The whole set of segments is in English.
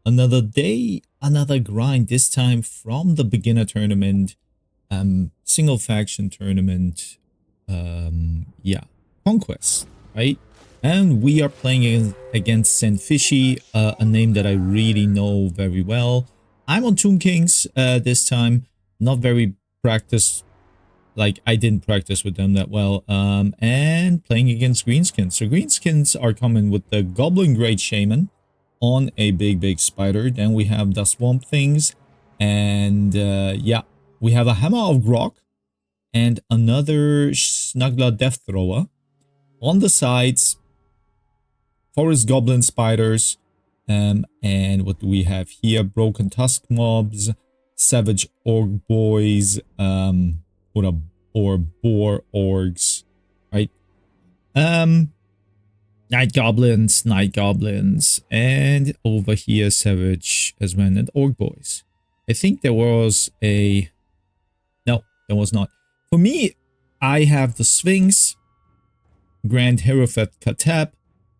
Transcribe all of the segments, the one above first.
Another day, another grind, this time from the beginner tournament, single faction tournament, yeah, conquest, right? And we are playing against Senfishy, a name that I really know very well. I'm on Tomb Kings this time, not very practiced, like I didn't practice with them that well, and playing against Greenskins. So Greenskins are coming with the Goblin Great Shaman on a big spider. Then we have the Swamp Things, and yeah, we have a Hammer of Grog and another Snuggler Death Thrower. On the sides, Forest Goblin Spiders, and what do we have here? Broken Tusk Mobs, Savage Orc Boys, or Boar Orgs, right? Night Goblins, and over here Savage as well, and Orc Boys. I think there was a... No, there was not. For me, I have the Sphinx, Grand Hierophant Katep,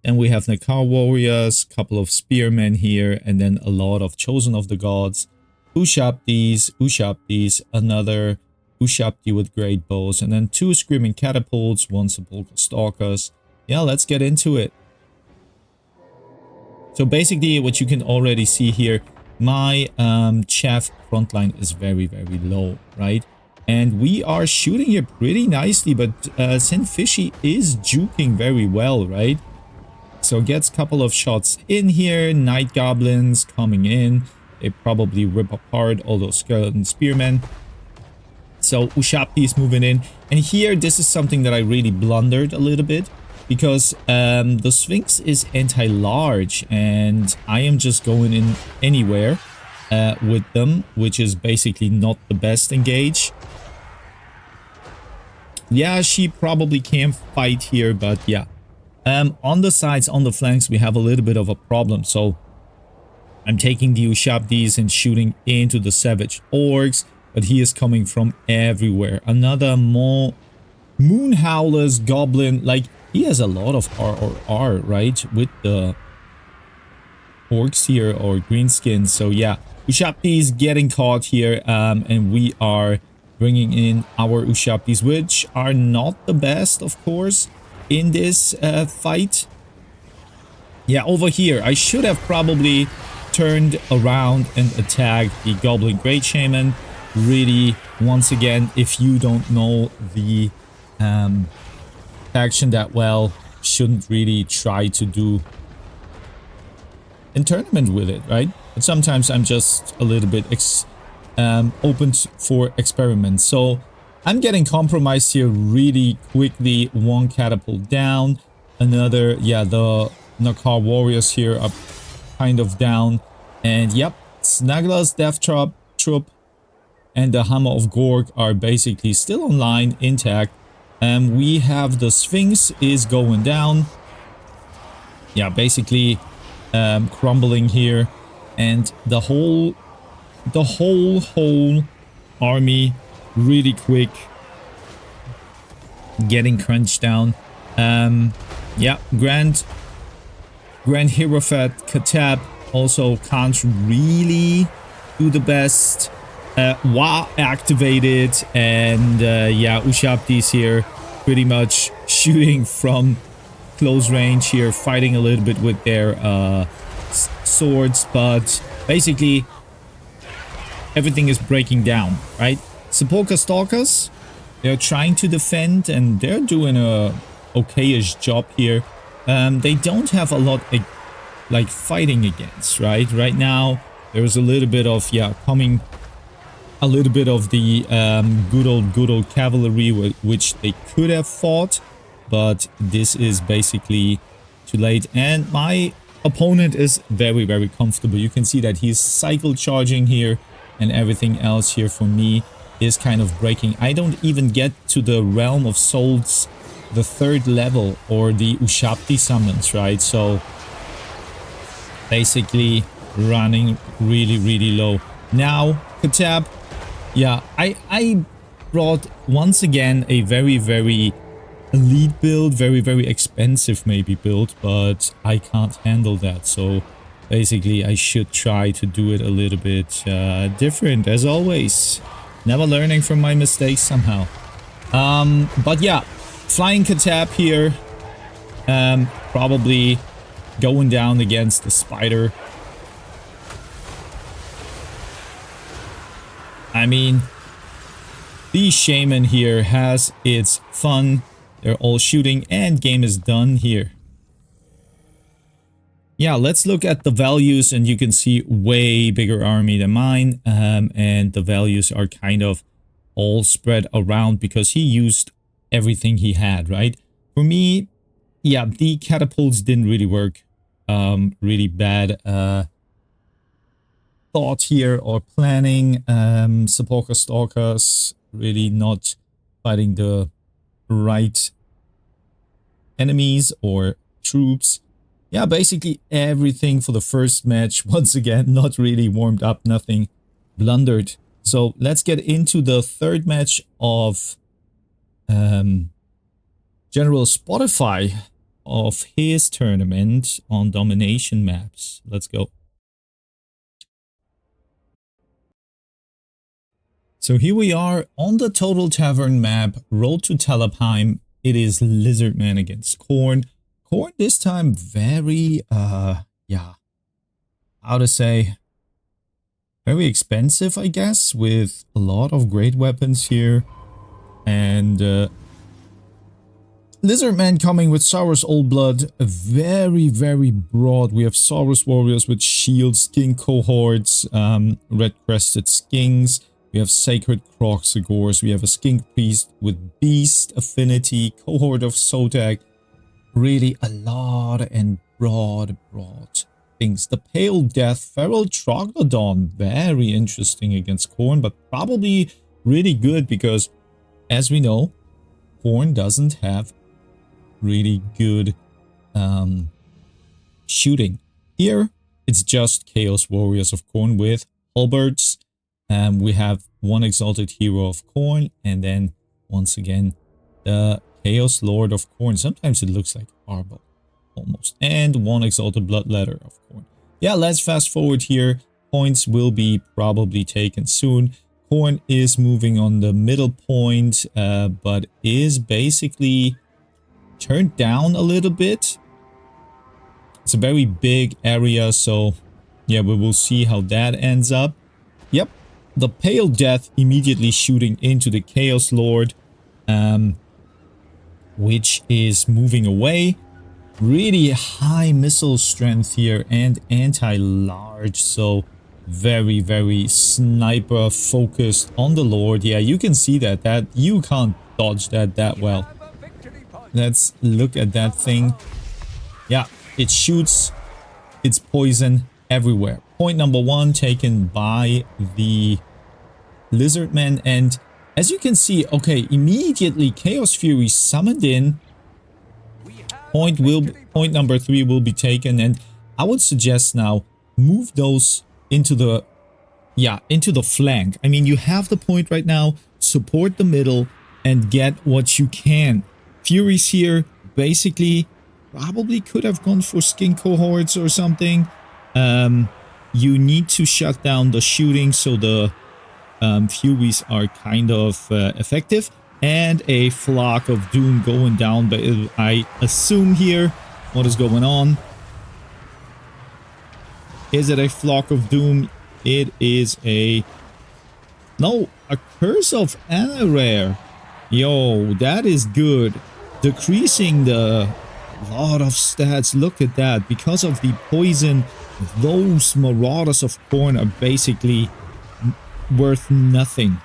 and we have Nakar Warriors, couple of Spearmen here, and then a lot of Chosen of the Gods. Ushabtis, another Ushabti with great bows, and then 2 Screaming Catapults, 1 Sepulchre Stalkers. Yeah, let's get into it. So basically, what you can already see here, my chaff frontline is very low, right? And we are shooting here pretty nicely, but Senfishy is juking very well, right? So gets a couple of shots in here. Night Goblins coming in. They probably rip apart all those skeleton spearmen. So Ushabti is moving in. And here, this is something that I really blundered a little bit. Because the Sphinx is anti-large. And I am just going in anywhere with them. Which is basically not the best engage. Yeah, she probably can fight here. But yeah. On the sides, on the flanks, we have a little bit of a problem. So I'm taking the Ushabtis and shooting into the Savage Orcs. But he is coming from everywhere. Another more Moon Howler's Goblin. Like, he has a lot of RRR, right? With the Orcs here or Greenskins. So yeah, Ushabtis getting caught here. And we are bringing in our Ushabtis, which are not the best, of course, in this fight. Yeah, over here, I should have probably turned around and attacked the Goblin Great Shaman. Really, once again, if you don't know the faction that well, shouldn't really try to do a tournament with it, right? But sometimes I'm just a little bit open for experiments. So I'm getting compromised here really quickly. 1 catapult down. Another, yeah, the Nakar Warriors here are kind of down. And yep, Snuggler's Death Troop and the Hammer of Gorg are basically still online, intact. We have the Sphinx is going down. Yeah, basically crumbling here. And the whole army really quick getting crunched down. Yeah, Grand Hierophant Katep also can't really do the best. Wa activated, and yeah, Ushabtis here pretty much shooting from close range here, fighting a little bit with their swords, but basically everything is breaking down, right? Sepulchre Stalkers, they're trying to defend, and they're doing a okay-ish job here. They don't have a lot like fighting against, right? Right now, there's a little bit of, yeah, coming a little bit of the good old cavalry, which they could have fought, but this is basically too late. And my opponent is very comfortable. You can see that he's cycle charging here, and everything else here for me is kind of breaking. I don't even get to the Realm of Souls, the 3rd level, or the Ushabti summons, right? So basically running really low. Now, Katep, yeah, I brought once again a very elite build, very expensive maybe build, but I can't handle that. So Basically, I should try to do it a little bit different, as always. Never learning from my mistakes somehow. But yeah, flying Katab here. Probably going down against the spider. I mean, the shaman here has its fun. They're all shooting and game is done here. Yeah, let's look at the values and you can see way bigger army than mine. And the values are kind of all spread around because he used everything he had, right? For me, yeah, the catapults didn't really work. Really bad thought here or planning. Sepulchre Stalkers really not fighting the right enemies or troops. Yeah, basically everything for the first match. Once again, not really warmed up, nothing blundered. So let's get into the third match of General Spotify of his tournament on domination maps. Let's go. So here we are on the Total Tavern map, Road to Talabheim. It is Lizardman against Khorne. Khorne this time very, yeah, how to say, very expensive, I guess, with a lot of great weapons here. And Lizardman coming with Saurus Old Blood, very, very broad. We have Saurus Warriors with shields, Skin Cohorts, Red-Crested Skinks. We have Sacred Kroxigors. We have a Skink Priest with Beast Affinity, Cohort of Sodak. Really a lot and broad things. The Pale Death, Feral Troglodon, very interesting against Khorne, but probably really good because, as we know, Khorne doesn't have really good shooting. Here, it's just Chaos Warriors of Khorne with halberds. We have one Exalted Hero of Khorne, and then, once again, the Chaos Lord of Khorne. Sometimes it looks like Arbol, almost. And one Exalted Bloodletter of Khorne. Yeah, let's fast forward here. Points will be probably taken soon. Khorne is moving on the middle point, but is basically turned down a little bit. It's a very big area, so yeah, we will see how that ends up. Yep, the Pale Death immediately shooting into the Chaos Lord, which is moving away. Really high missile strength here and anti-large, so very, very sniper focused on the Lord. Yeah, you can see that you can't dodge that well. Let's look at that thing. Yeah, it shoots its poison everywhere. Point number one taken by the Lizardman, and as you can see, okay, immediately Chaos Fury summoned in. Point number 3 will be taken, and I would suggest now move those into the flank. I mean, you have the point right now, support the middle and get what you can. Furies here basically probably could have gone for skin cohorts or something. You need to shut down the shooting so the Furies are kind of effective. And a Flock of Doom going down, but I assume here what is going on. Is it a Flock of Doom? It is a Curse of Anarare. Yo, that is good. Decreasing the lot of stats. Look at that. Because of the poison, those Marauders of Khorne are basically worth nothing.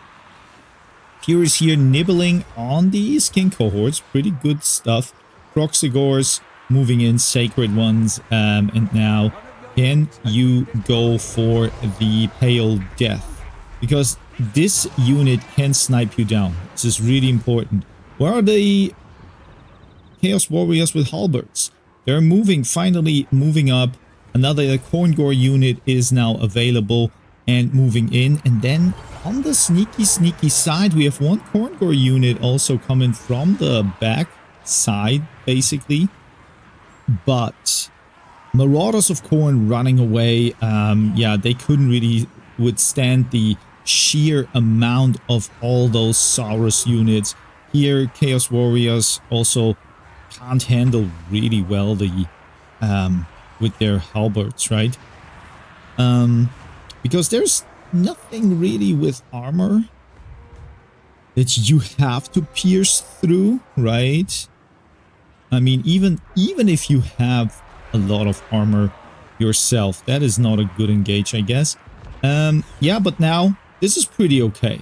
Furies here nibbling on the skin cohorts. Pretty good stuff. Kroxigors moving in, Sacred Ones. And now, can you go for the Pale Death? Because this unit can snipe you down. This is really important. Where are the Chaos Warriors with halberds? They're moving, finally moving up. Another Khorngor unit is now available and moving in. And then on the sneaky side, we have one Khorngor unit also coming from the back side, basically. But Marauders of Khorne running away. Yeah, they couldn't really withstand the sheer amount of all those Saurus units. Here, Chaos Warriors also can't handle really well the with their halberds, right? Because there's nothing really with armor that you have to pierce through, right? I mean, even if you have a lot of armor yourself, that is not a good engage, I guess. Yeah, but now this is pretty okay.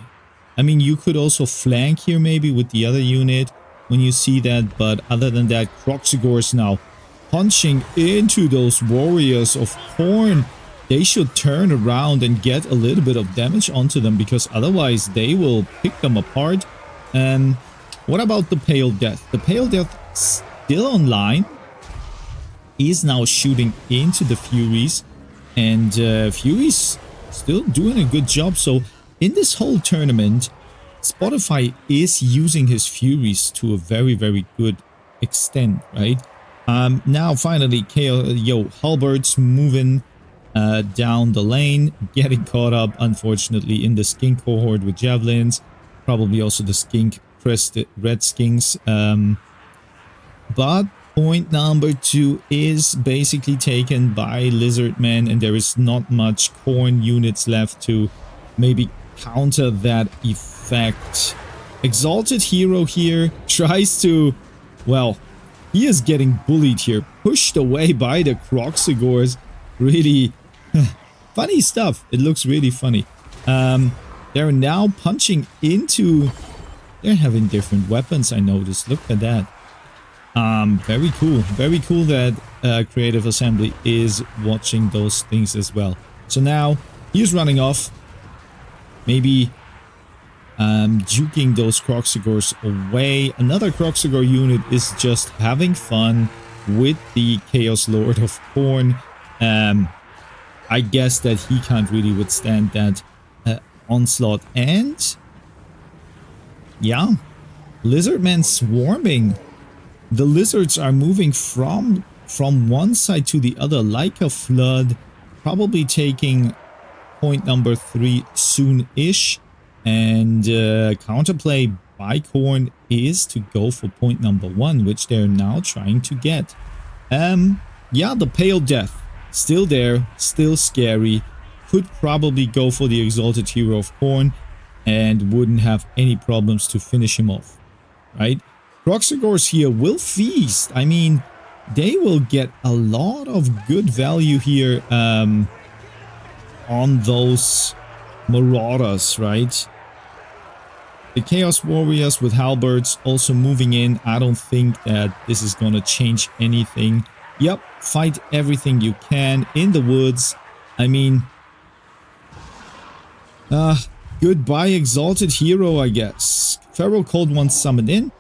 I mean, you could also flank here maybe with the other unit when you see that, but other than that, Kroxigor is now punching into those warriors of Khorne. They should turn around and get a little bit of damage onto them, because otherwise they will pick them apart. What about the Pale Death? The Pale Death still online. Is now shooting into the Furies, and Furies still doing a good job. So in this whole tournament, Spotify is using his Furies to a very, very good extent, right? Now finally, Halberds moving down the lane, getting caught up, unfortunately, in the Skink cohort with Javelins. Probably also the Skink crested Red Skinks. But point number 2 is basically taken by Lizardmen, and there is not much Khorne units left to maybe counter that effect. Exalted Hero here tries to, well, he is getting bullied here, pushed away by the Kroxigors. Really funny stuff. It looks really funny. They're now punching into, they're having different weapons, I noticed. Look at that. Very cool that Creative Assembly is watching those things as well. So now he's running off, maybe juking those Kroxigors away. Another Kroxigor unit is just having fun with the Chaos Lord of Khorne. I guess that he can't really withstand that onslaught. And yeah, Lizardmen swarming. The lizards are moving from one side to the other like a flood, probably taking point number 3 soon-ish. And counterplay by Khorne is to go for point number 1, which they're now trying to get. Yeah, the Pale Death, still there, still scary. Could probably go for the Exalted Hero of Khorne and wouldn't have any problems to finish him off, right? Kroxigors here will feast. I mean, they will get a lot of good value here on those Marauders, right? The Chaos Warriors with Halberds also moving in. I don't think that this is going to change anything. Yep, fight everything you can in the woods. I mean, goodbye Exalted Hero, I guess. Feral Cold One summoned in.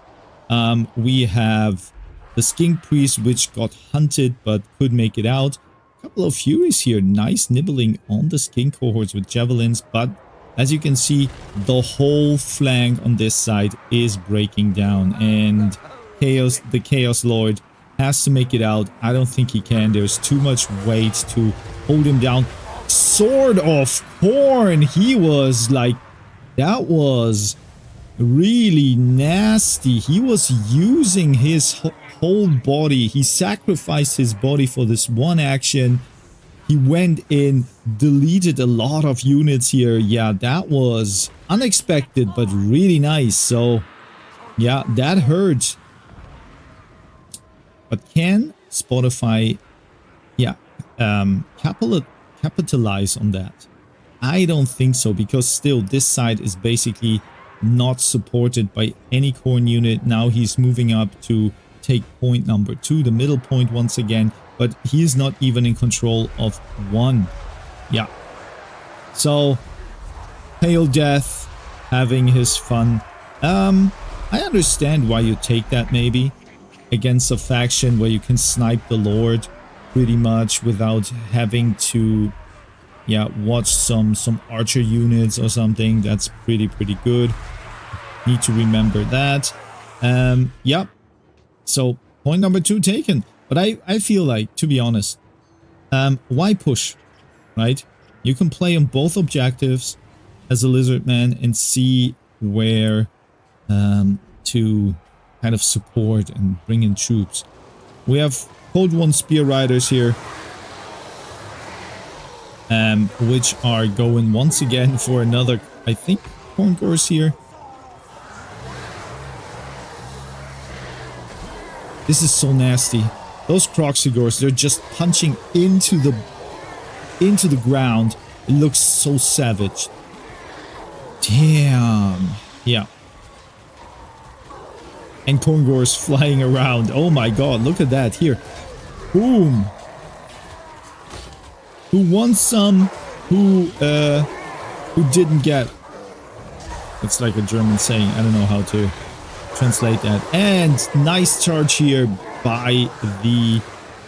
We have the Skink Priest, which got hunted but could make it out. A couple of Furies here, nice nibbling on the Skink cohorts with Javelins, but as you can see, the whole flank on this side is breaking down, and the Chaos Lord has to make it out. I don't think he can. There's too much weight to hold him down. Sword of Khorne, he was like, that was really nasty. He was using his whole body. He sacrificed his body for this one action. He went in, deleted a lot of units here. Yeah, that was unexpected, but really nice. So, yeah, that hurt. But can Spotify, yeah, capitalize on that? I don't think so, because still this side is basically not supported by any Khorne unit. Now he's moving up to take point number 2, the middle point once again, but he is not even in control of 1. Yeah. So, Pale Death having his fun. I understand why you take that maybe against a faction where you can snipe the Lord pretty much without having to, yeah, watch some archer units or something. That's pretty good. Need to remember that. Yep. So point number 2 taken. But I feel like, to be honest, Why push, right? You can play on both objectives as a lizardman and see where to kind of support and bring in troops. We have Cold One Spear Riders here, which are going once again for another, I think, Concourse here. This is so nasty. Those Croxigors, they're just punching into the ground. It looks so savage. Damn. Yeah. And Kongors flying around. Oh my god, look at that here. Boom. Who wants some? Who didn't get? It's like a German saying. I don't know how to translate that. And nice charge here by the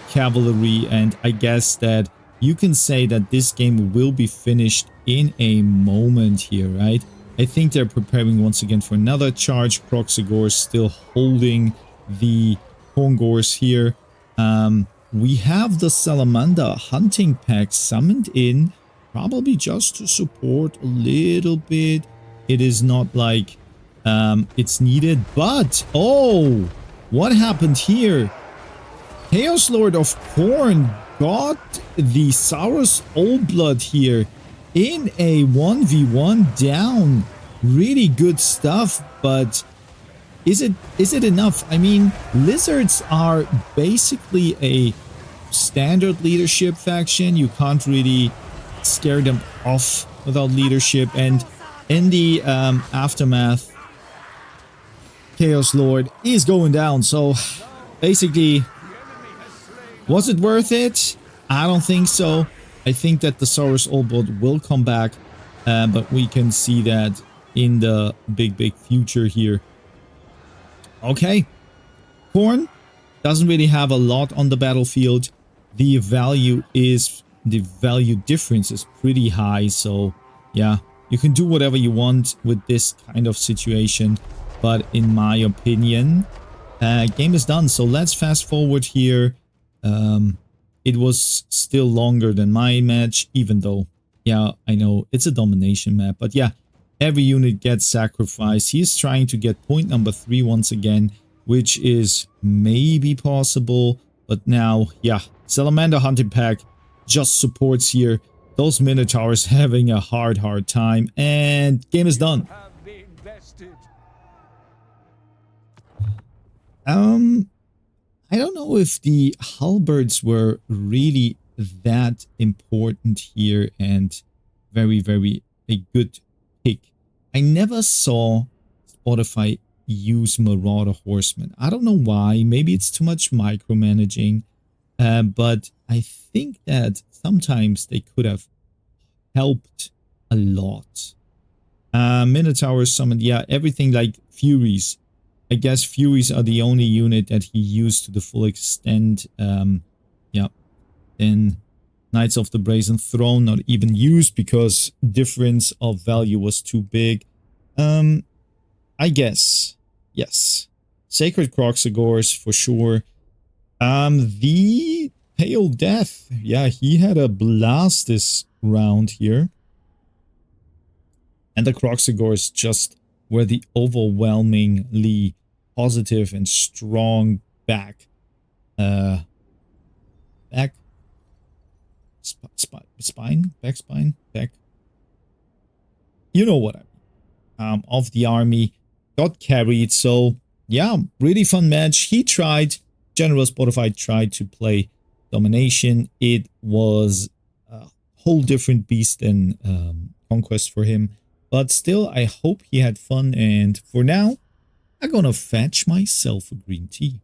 cavalry. And I guess that you can say that this game will be finished in a moment here, right? I think they're preparing once again for another charge. Croxigors still holding the Kongors here. We have the Salamander hunting pack summoned in, probably just to support a little bit. It is not like it's needed, but oh, what happened here? Chaos Lord of Khorne got the Saurus Oldblood here in a 1v1 down. Really good stuff, but is it enough? I mean, lizards are basically a standard leadership faction. You can't really scare them off without leadership, and in the aftermath, Chaos Lord is going down. So basically, was it worth it? I don't think so. I think that the Saurus Oldblood will come back, but we can see that in the big future here. Okay, Khorne doesn't really have a lot on the battlefield. The value difference is pretty high, so yeah, you can do whatever you want with this kind of situation, but in my opinion, game is done. So let's fast forward here. It was still longer than my match, even though, yeah, I know it's a domination map, but yeah, every unit gets sacrificed. He's trying to get point number 3 once again, which is maybe possible, but now, yeah, Salamander hunting pack just supports here. Those Minotaurs having a hard time, and game is done. I don't know if the halberds were really that important here and very a good pick. I never saw Spotify use Marauder Horsemen. I don't know why. Maybe it's too much micromanaging. But I think that sometimes they could have helped a lot. Minotaur summoned, yeah, everything like Furies. I guess Furies are the only unit that he used to the full extent. Yeah. Then Knights of the Brazen Throne not even used because difference of value was too big. I guess. Yes. Sacred Croxigors for sure. The Pale Death. Yeah, he had a blast this round here. And the Croxigors just were the overwhelmingly positive and strong back. Back. You know what I mean. Of the army. Got carried. So, yeah, really fun match. He tried. General Spotify tried to play domination. It was a whole different beast than Conquest for him. But still, I hope he had fun. And for now, I'm gonna fetch myself a green tea.